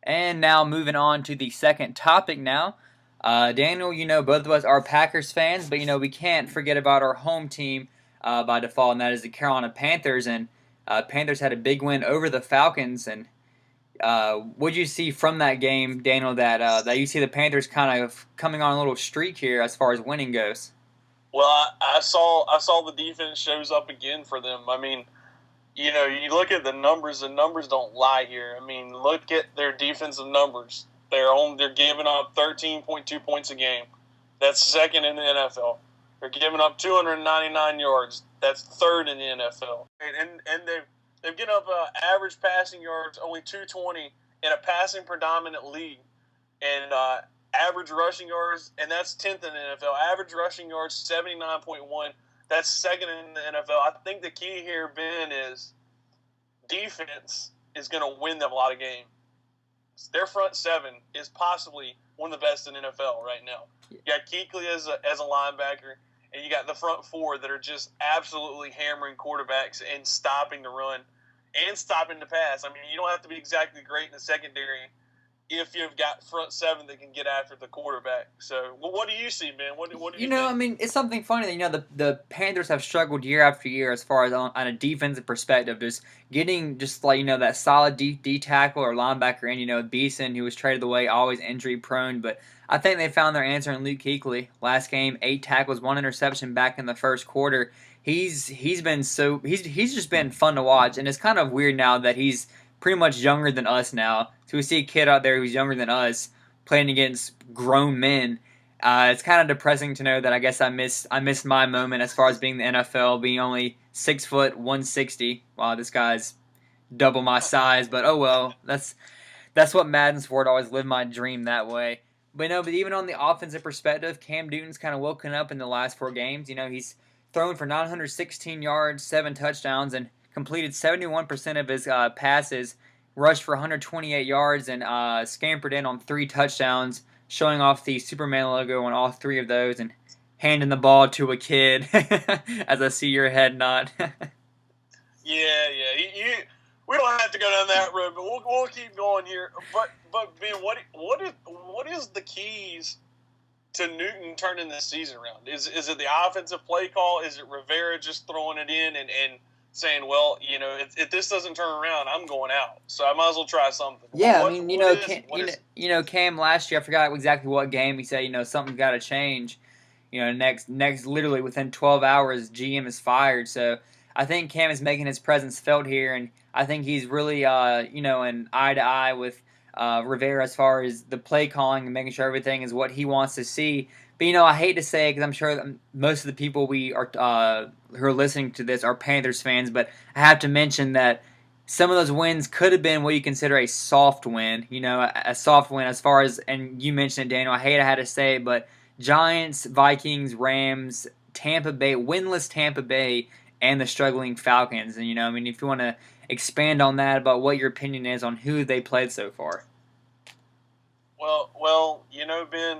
And now moving on to the second topic now. Daniel, both of us are Packers fans, but, we can't forget about our home team by default, and that is the Carolina Panthers. And Panthers had a big win over the Falcons. And what did you see from that game, Daniel, that you see the Panthers kind of coming on a little streak here as far as winning goes? Well, I saw the defense shows up again for them. I mean, you look at the numbers don't lie here. I mean, look at their defensive numbers. They're giving up 13.2 points a game. That's second in the NFL. They're giving up 299 yards. That's third in the NFL. And they've given up average passing yards only 220 in a passing predominant league. And average rushing yards, and that's 10th in the NFL. Average rushing yards 79.1. That's second in the NFL. I think the key here, Ben, is defense is going to win them a lot of games. Their front seven is possibly one of the best in the NFL right now. You got Kuechly as a linebacker, and you got the front four that are just absolutely hammering quarterbacks and stopping the run and stopping the pass. I mean, you don't have to be exactly great in the secondary if you've got front seven that can get after the quarterback. So, what do you see, man? What do you think? I mean, it's something funny that the Panthers have struggled year after year as far as on a defensive perspective, just getting just like that solid D tackle or linebacker in. Beeson, who was traded away, always injury prone, but I think they found their answer in Luke Kuechly. Last game, 8 tackles, 1 interception back in the first quarter. He's just been fun to watch, and it's kind of weird now that he's pretty much younger than us now. So we see a kid out there who's younger than us playing against grown men. It's kind of depressing to know that I guess I missed my moment as far as being the NFL, being only 6', 160. Wow, this guy's double my size, but oh well. That's what Madden's for. To always live my dream that way. But even on the offensive perspective, Cam Newton's kind of woken up in the last 4 games. He's thrown for 916 yards, 7 touchdowns, and completed 71% of his passes, rushed for 128 yards, and scampered in on 3 touchdowns, showing off the Superman logo on all 3 of those, and handing the ball to a kid, as I see your head nod. Yeah. We don't have to go down that road, but we'll keep going here. But Ben, what is the keys to Newton turning this season around? Is it the offensive play call? Is it Rivera just throwing it in and saying, well, if this doesn't turn around, I'm going out. So I might as well try something. Yeah, Cam last year, I forgot exactly what game, he said, something's got to change. Next, literally within 12 hours, GM is fired. So I think Cam is making his presence felt here, and I think he's really, in eye to eye with Rivera as far as the play calling and making sure everything is what he wants to see. But I hate to say it because I'm sure that most of the people who are listening to this are Panthers fans, but I have to mention that some of those wins could have been what you consider a soft win. A soft win as far as, and you mentioned it, Daniel. I hate I had to say it, but Giants, Vikings, Rams, Tampa Bay, winless Tampa Bay, and the struggling Falcons. And if you want to expand on that about what your opinion is on who they played so far. Well, Ben,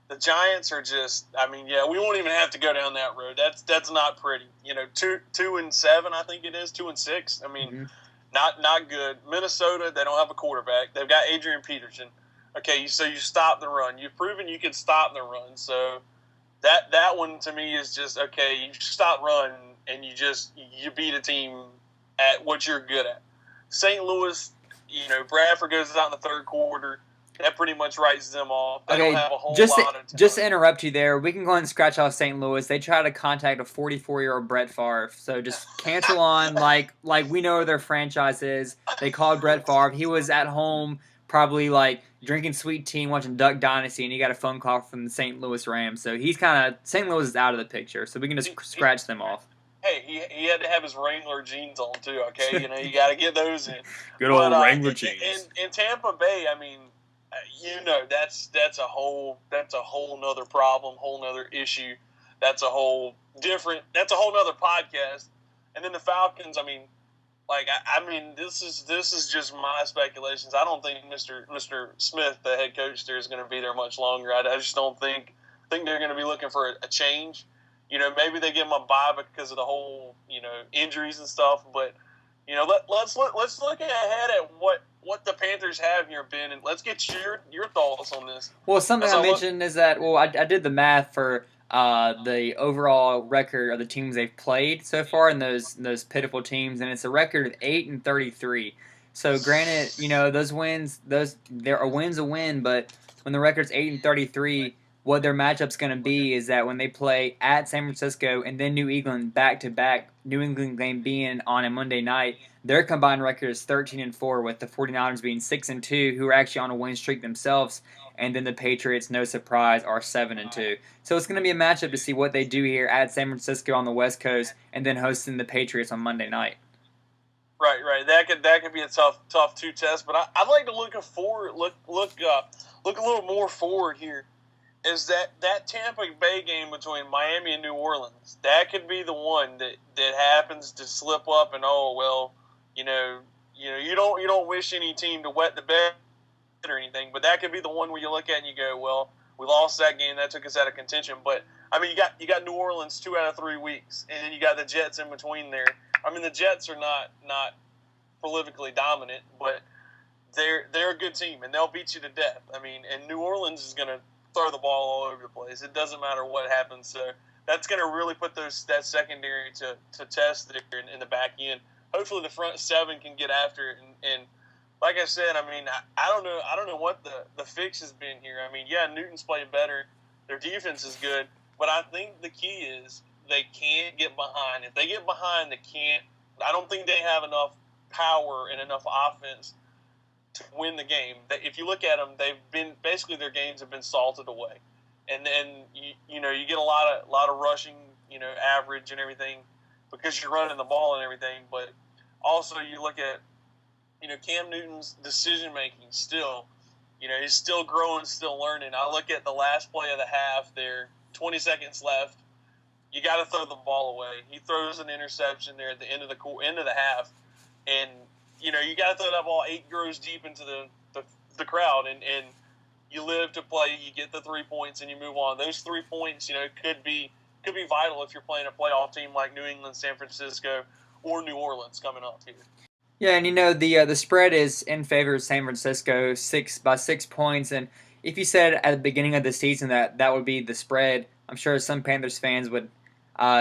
the Giants are just. I mean, yeah, we won't even have to go down that road. That's not pretty. 2-7, I think it is 2-6. I mean, not good. Minnesota, they don't have a quarterback. They've got Adrian Peterson. Okay, so you stop the run. You've proven you can stop the run. So that one to me is just okay. You stop run and you beat a team at what you're good at. St. Louis, Bradford goes out in the third quarter. That pretty much writes them off. They don't have a whole lot of time. Just to interrupt you there, we can go ahead and scratch off St. Louis. They try to contact a 44-year-old Brett Favre, so just cancel on like we know where their franchise is. They called Brett Favre. He was at home probably drinking sweet tea and watching Duck Dynasty, and he got a phone call from the St. Louis Rams. So he's St. Louis is out of the picture, so we can just scratch them off. Hey, he had to have his Wrangler jeans on too. Okay, you got to get those in. Good old Wrangler jeans. In Tampa Bay, I mean, that's a whole nother problem, whole nother issue. That's a whole nother podcast. And then the Falcons, I mean, this is just my speculations. I don't think Mr. Smith, the head coach there, is going to be there much longer. I just don't think they're going to be looking for a change. Maybe they give him a bye because of the whole injuries and stuff. But let's look ahead at what the Panthers have here, Ben, and let's get your thoughts on this. Well, something As I I look, mentioned is that I did the math for the overall record of the teams they've played so far in those pitiful teams, and it's a record of 8-33. So granted, those wins, a win's a win, but when the record's 8-33, what their matchup's going to be is that when they play at San Francisco and then New England back to back, New England game being on a Monday night, their combined record is 13-4, with the 49ers being 6-2, who are actually on a win streak themselves, and then the Patriots, no surprise, are 7-2. So it's going to be a matchup to see what they do here at San Francisco on the West Coast, and then hosting the Patriots on Monday night. right. That could be a tough two test. But I'd like to look a little more forward here. Is that Tampa Bay game between Miami and New Orleans? That could be the one that happens to slip up, and you don't wish any team to wet the bed or anything, but that could be the one where you look at and you go, well, we lost that game, that took us out of contention. But I mean, you got New Orleans 2 out of 3 weeks, and then you got the Jets in between there. I mean, the Jets are not prolifically dominant, but they're a good team, and they'll beat you to death. I mean, and New Orleans is going to throw the ball all over the place. It doesn't matter what happens. So that's going to really put that secondary to test there in the back end. Hopefully the front seven can get after it. And like I said, I mean, I don't know what the fix has been here. I mean, yeah, Newton's played better. Their defense is good. But I think the key is they can't get behind. If they get behind, they can't. I don't think they have enough power and enough offense to win the game. If you look at them, they've been basically their games have been salted away, and then you get a lot of rushing, average and everything because you're running the ball and everything. But also you look at Cam Newton's decision making still, he's still growing, still learning. I look at the last play of the half there, 20 seconds left. You got to throw the ball away. He throws an interception there at the end of the half, and you got to throw that ball 8 rows deep into the crowd, and you live to play. You get the 3 points, and you move on. Those 3 points, could be vital if you're playing a playoff team like New England, San Francisco, or New Orleans coming up here. Yeah, and the spread is in favor of San Francisco by 6 points, and if you said at the beginning of the season that would be the spread, I'm sure some Panthers fans would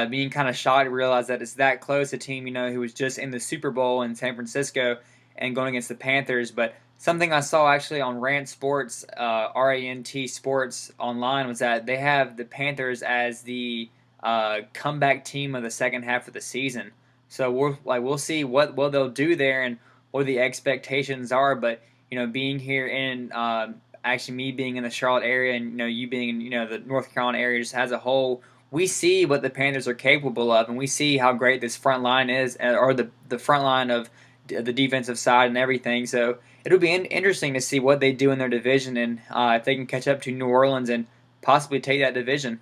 being kind of shocked to realize that it's that close. A team who was just in the Super Bowl in San Francisco and going against the Panthers. But something I saw actually on Rant Sports, RANT Sports online, was that they have the Panthers as the comeback team of the second half of the season. So we'll see what they'll do there and what the expectations are. But being here in actually me being in the Charlotte area and you being in the North Carolina area just as a whole, we see what the Panthers are capable of, and we see how great this front line is, or the front line of the defensive side and everything. So it'll be interesting to see what they do in their division, and if they can catch up to New Orleans and possibly take that division.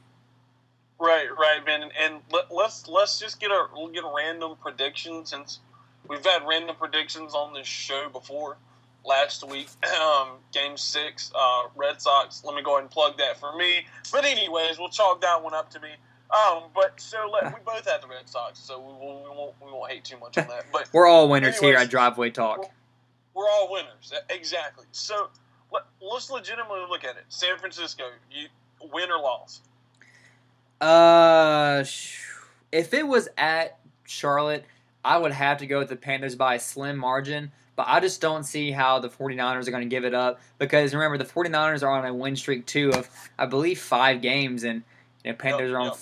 Right, Ben. And let's just get a random prediction, since we've had random predictions on this show before. Last week, Game 6, Red Sox. Let me go ahead and plug that for me. But anyways, we'll chalk that one up to me. We both have the Red Sox, so we won't hate too much on that. But we're all winners here at Driveway Talk. We're all winners, exactly. So let's legitimately look at it. San Francisco, you win or loss? If it was at Charlotte, I would have to go with the Panthers by a slim margin. But I just don't see how the 49ers are going to give it up, because remember, the 49ers are on a win streak too of, I believe, 5 games, and Panthers are on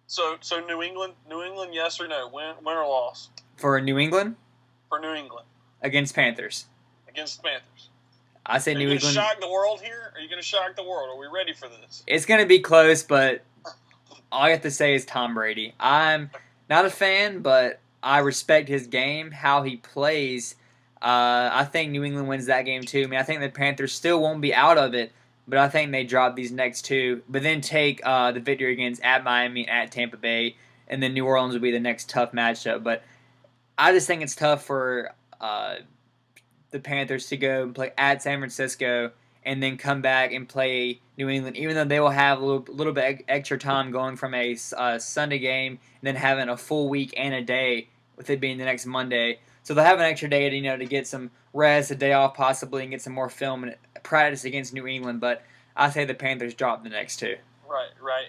So New England, yes or no, win or loss for New England? For New England against Panthers. Against Panthers. I say New England. Are you going to shock the world here? Are you going to shock the world? Are we ready for this? It's going to be close, but all I have to say is Tom Brady. I'm not a fan, but I respect his game, how he plays. I think New England wins that game too. I mean, I think the Panthers still won't be out of it, but I think they drop these next 2, but then take the victory against at Miami, at Tampa Bay, and then New Orleans will be the next tough matchup. But I just think it's tough for the Panthers to go and play at San Francisco and then come back and play New England, even though they will have a little bit extra time going from a Sunday game and then having a full week and a day, with it being the next Monday. So they'll have an extra day to to get some rest, a day off possibly, and get some more film and practice against New England. But I say the Panthers drop the next two. Right, right,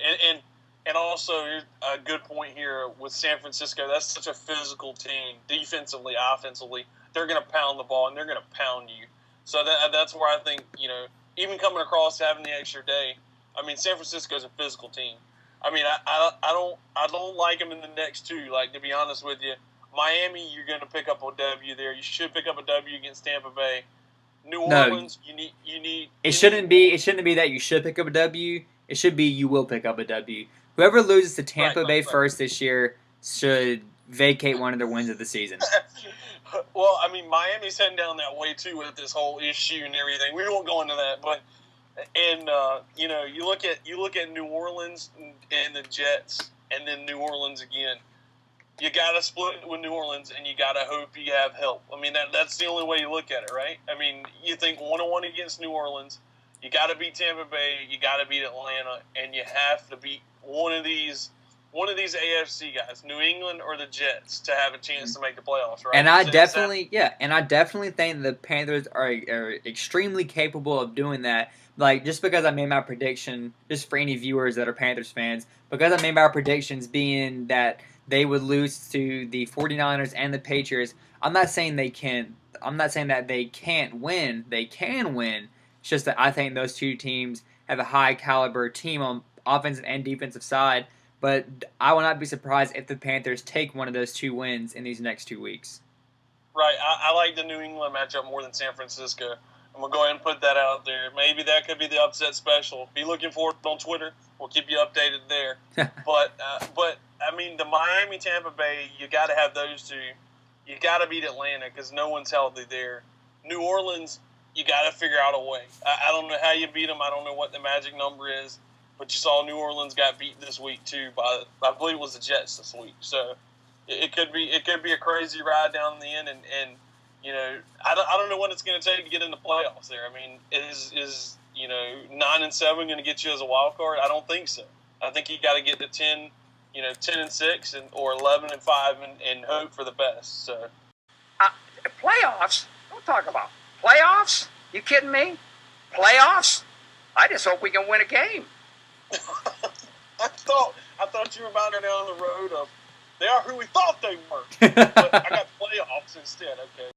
and also a good point here with San Francisco. That's such a physical team, defensively, offensively. They're going to pound the ball and they're going to pound you. So that's where I think even coming across having the extra day. I mean, San Francisco's a physical team. I mean, I don't like them in the next two. Like, to be honest with you, Miami, you're going to pick up a W there. You should pick up a W against Tampa Bay. New Orleans, you need. It shouldn't be that you should pick up a W. It should be you will pick up a W. Whoever loses to Tampa Bay first this year should vacate one of their wins of the season. Well, I mean, Miami's heading down that way too with this whole issue and everything. We won't go into that, but you look at New Orleans and the Jets, and then New Orleans again. You got to split with New Orleans, and you got to hope you have help. I mean, that's the only way you look at it, right? I mean, you think 1-1 against New Orleans, you got to beat Tampa Bay, you got to beat Atlanta, and you have to beat one of these AFC guys, New England or the Jets, to have a chance to make the playoffs, right? And I definitely think the Panthers are extremely capable of doing that. Like, just because I made my prediction, just for any viewers that are Panthers fans, because I made my predictions being that they would lose to the 49ers and the Patriots, I'm not saying they can. I'm not saying that they can't win. They can win. It's just that I think those two teams have a high caliber team on offensive and defensive side. But I will not be surprised if the Panthers take one of those two wins in these next 2 weeks. Right. I like the New England matchup more than San Francisco. I'm going to go ahead and put that out there. Maybe that could be the upset special. Be looking for it on Twitter. We'll keep you updated there. But I mean, the Miami, Tampa Bay, you got to have those two. You got to beat Atlanta because no one's healthy there. New Orleans, you got to figure out a way. I don't know how you beat them. I don't know what the magic number is. But you saw New Orleans got beat this week too by, I believe it was the Jets this week. So it could be a crazy ride down the end, and I don't know what it's going to take to get in the playoffs there. I mean, is 9-7 going to get you as a wild card? I don't think so. I think you got to get to 10-6 or 11-5 and hope for the best. So playoffs? Don't talk about playoffs. You kidding me? Playoffs? I just hope we can win a game. I thought you were about to go down the road of they are who we thought they were, but I got playoffs instead. Okay,